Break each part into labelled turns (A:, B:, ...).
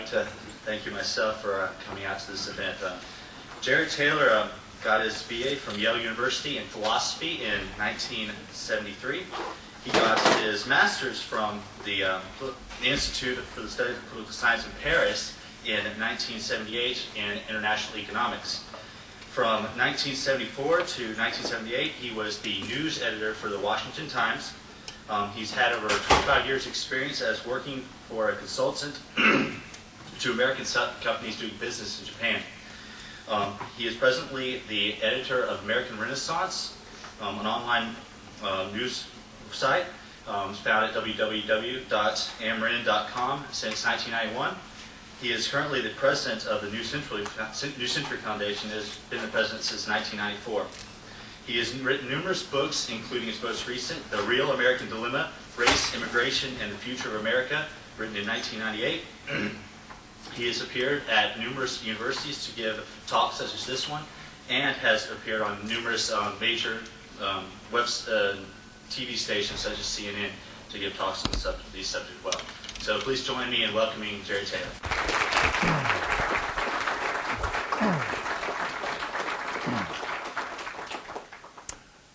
A: like to thank you myself for coming out to this event. Jared Taylor got his BA from Yale University in philosophy in 1973. He got his master's from the Institute for the Study of Political Science in Paris in 1978 in international economics. From 1974 to 1978, he was the news editor for the Washington Times. He's had over 25 years' experience as working for a consultant to American companies doing business in Japan. He is presently the editor of American Renaissance, an online news site. It's found at www.amrenin.com since 1991. He is currently the president of the New Century Foundation and has been the president since 1994. He has written numerous books, including his most recent, The Real American Dilemma, Race, Immigration, and the Future of America, written in 1998. He has appeared at numerous universities to give talks such as this one, and has appeared on numerous major TV stations such as CNN to give talks on these subjects as well. So please join me in welcoming Jared Taylor.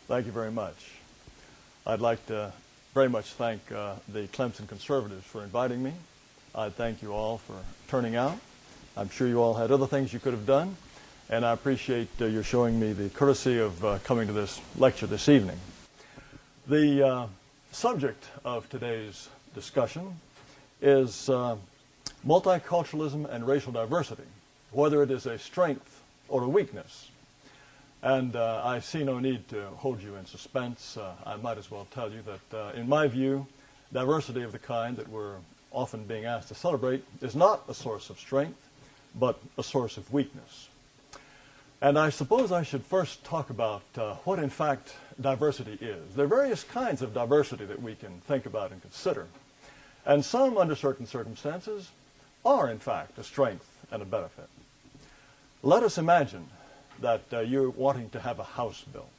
B: Thank you very much. I'd like to very much thank the Clemson Conservatives for inviting me. I thank you all for turning out. I'm sure you all had other things you could have done, and I appreciate your showing me the courtesy of coming to this lecture this evening. The subject of today's discussion is multiculturalism and racial diversity, whether it is a strength or a weakness. And I see no need to hold you in suspense. I might as well tell you that, in my view, diversity of the kind that we're often being asked to celebrate is not a source of strength, but a source of weakness. And I suppose I should first talk about what, in fact, diversity is. There are various kinds of diversity that we can think about and consider. And some, under certain circumstances, are, in fact, a strength and a benefit. Let us imagine that you're wanting to have a house built.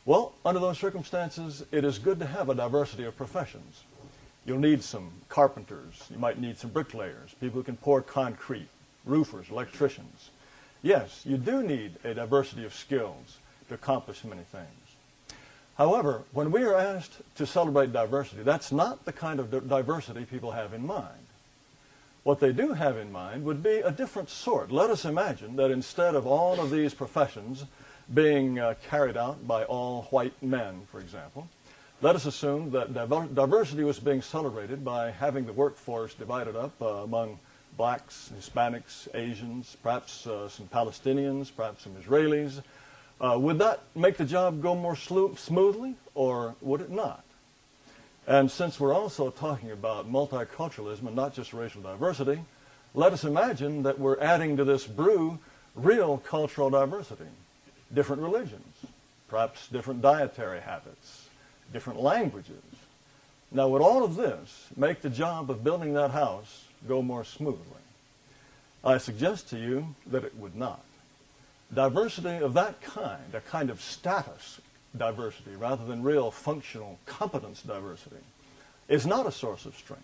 B: Well, under those circumstances, it is good to have a diversity of professions. You'll need some carpenters. You might need some bricklayers, people who can pour concrete, roofers, electricians. Yes, you do need a diversity of skills to accomplish many things. However, when we are asked to celebrate diversity, that's not the kind of diversity people have in mind. What they do have in mind would be a different sort. Let us imagine that instead of all of these professions being carried out by all white men, for example, let us assume that diversity was being celebrated by having the workforce divided up among blacks, Hispanics, Asians, perhaps some Palestinians, perhaps some Israelis. Would that make the job go more smoothly, or would it not? And since we're also talking about multiculturalism and not just racial diversity, let us imagine that we're adding to this brew real cultural diversity, different religions, perhaps different dietary habits, different languages. Now, would all of this make the job of building that house go more smoothly? I suggest to you that it would not. Diversity of that kind, a kind of status diversity rather than real functional competence diversity, is not a source of strength.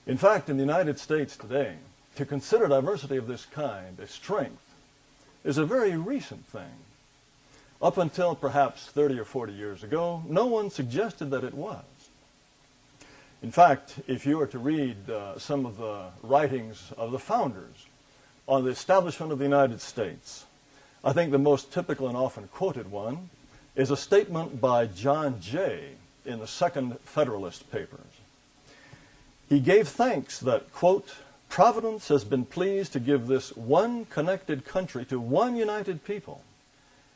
B: In fact, in the United States today, to consider diversity of this kind a strength is a very recent thing. Up until perhaps 30 or 40 years ago, no one suggested that it was. In fact, if you were to read some of the writings of the founders on the establishment of the United States, I think the most typical and often quoted one is a statement by John Jay in the Second Federalist Papers. He gave thanks that, quote, Providence has been pleased to give this one connected country to one united people,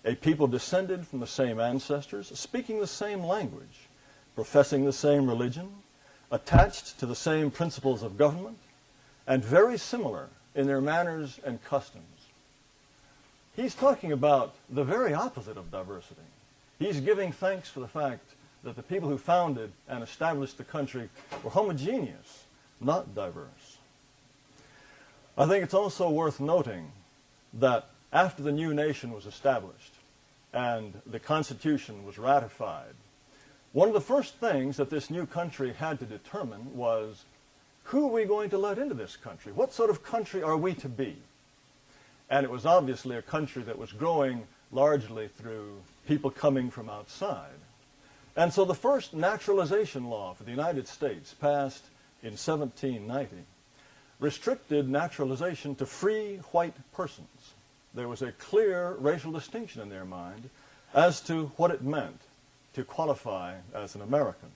B: a people descended from the same ancestors, speaking the same language, professing the same religion, attached to the same principles of government, and very similar in their manners and customs. He's talking about the very opposite of diversity. He's giving thanks for the fact that the people who founded and established the country were homogeneous, not diverse. I think it's also worth noting that after the new nation was established and the Constitution was ratified, one of the first things that this new country had to determine was who are we going to let into this country? What sort of country are we to be? And it was obviously a country that was growing largely through people coming from outside. And so the first naturalization law for the United States, passed in 1790, restricted naturalization to free white persons. There was a clear racial distinction in their mind as to what it meant to qualify as an American.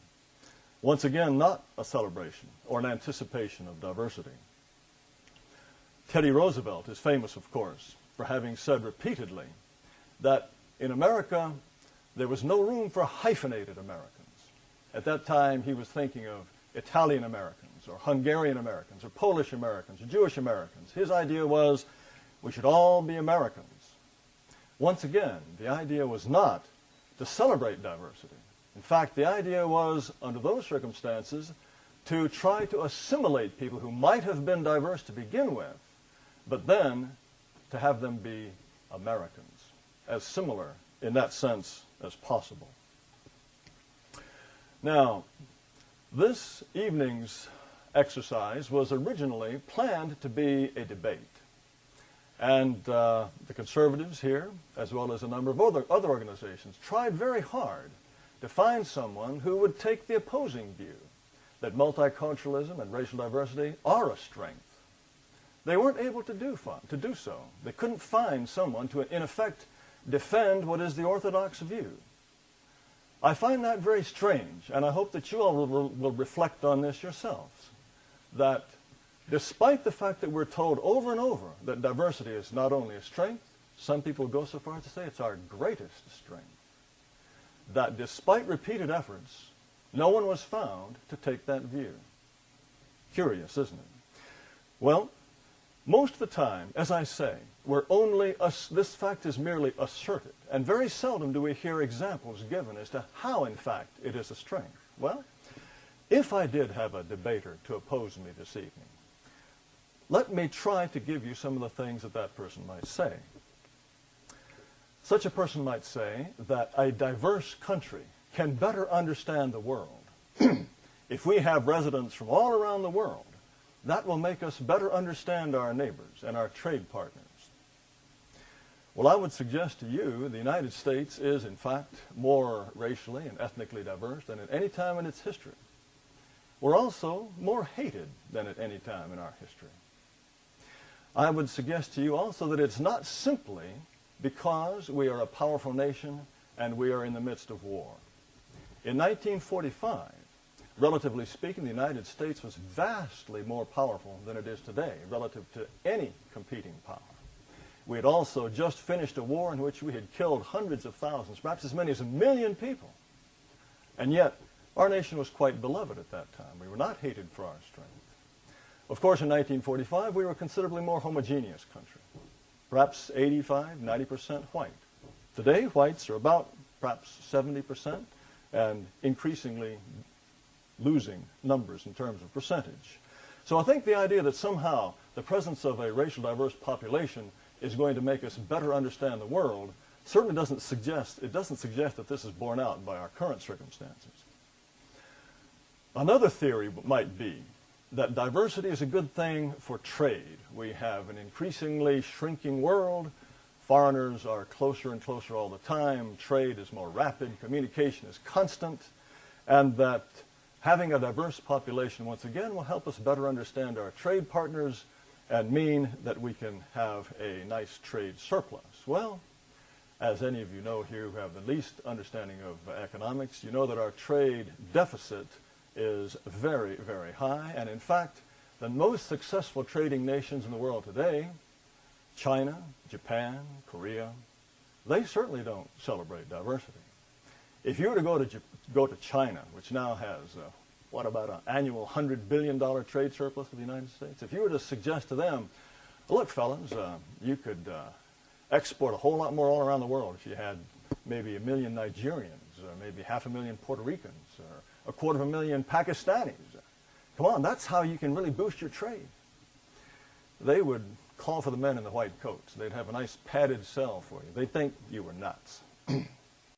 B: Once again, not a celebration or an anticipation of diversity. Teddy Roosevelt is famous, of course, for having said repeatedly that in America there was no room for hyphenated Americans. At that time, he was thinking of Italian Americans or Hungarian Americans or Polish Americans or Jewish Americans. His idea was we should all be Americans. Once again, the idea was not to celebrate diversity. In fact, the idea was, under those circumstances, to try to assimilate people who might have been diverse to begin with, but then to have them be Americans, as similar in that sense as possible. Now, this evening's exercise was originally planned to be a debate. And the conservatives here, as well as a number of other organizations, tried very hard to find someone who would take the opposing view, that multiculturalism and racial diversity are a strength. They weren't able to do so. They couldn't find someone to, in effect, defend what is the orthodox view. I find that very strange, and I hope that you all will reflect on this yourselves, that despite the fact that we're told over and over that diversity is not only a strength, some people go so far as to say it's our greatest strength, that despite repeated efforts, no one was found to take that view. Curious, isn't it? Well, most of the time, as I say, this fact is merely asserted, and very seldom do we hear examples given as to how, in fact, it is a strength. Well, if I did have a debater to oppose me this evening, let me try to give you some of the things that that person might say. Such a person might say that a diverse country can better understand the world. If we have residents from all around the world, that will make us better understand our neighbors and our trade partners. Well, I would suggest to you the United States is, in fact, more racially and ethnically diverse than at any time in its history. We're also more hated than at any time in our history. I would suggest to you also that it's not simply because we are a powerful nation and we are in the midst of war. In 1945, relatively speaking, the United States was vastly more powerful than it is today relative to any competing power. We had also just finished a war in which we had killed hundreds of thousands, perhaps as many as 1 million people. And yet, our nation was quite beloved at that time. We were not hated for our strength. Of course, in 1945, we were a considerably more homogeneous country, perhaps 85, 90% white. Today, whites are about perhaps 70% and increasingly losing numbers in terms of percentage. So I think the idea that somehow the presence of a racial diverse population is going to make us better understand the world certainly doesn't suggest that this is borne out by our current circumstances. Another theory might be that diversity is a good thing for trade. We have an increasingly shrinking world. Foreigners are closer and closer all the time. Trade is more rapid. Communication is constant. And that having a diverse population, once again, will help us better understand our trade partners and mean that we can have a nice trade surplus. Well, as any of you know here who have the least understanding of economics, you know that our trade deficit is very, very high. And in fact, the most successful trading nations in the world today, China, Japan, Korea, they certainly don't celebrate diversity. If you were to go to China, which now has, about an annual $100 billion trade surplus with the United States, if you were to suggest to them, look, fellas, you could export a whole lot more all around the world if you had maybe 1 million Nigerians, or maybe 500,000 Puerto Ricans, or 250,000 Pakistanis. Come on, that's how you can really boost your trade. They would call for the men in the white coats. They'd have a nice padded cell for you. They'd think you were nuts.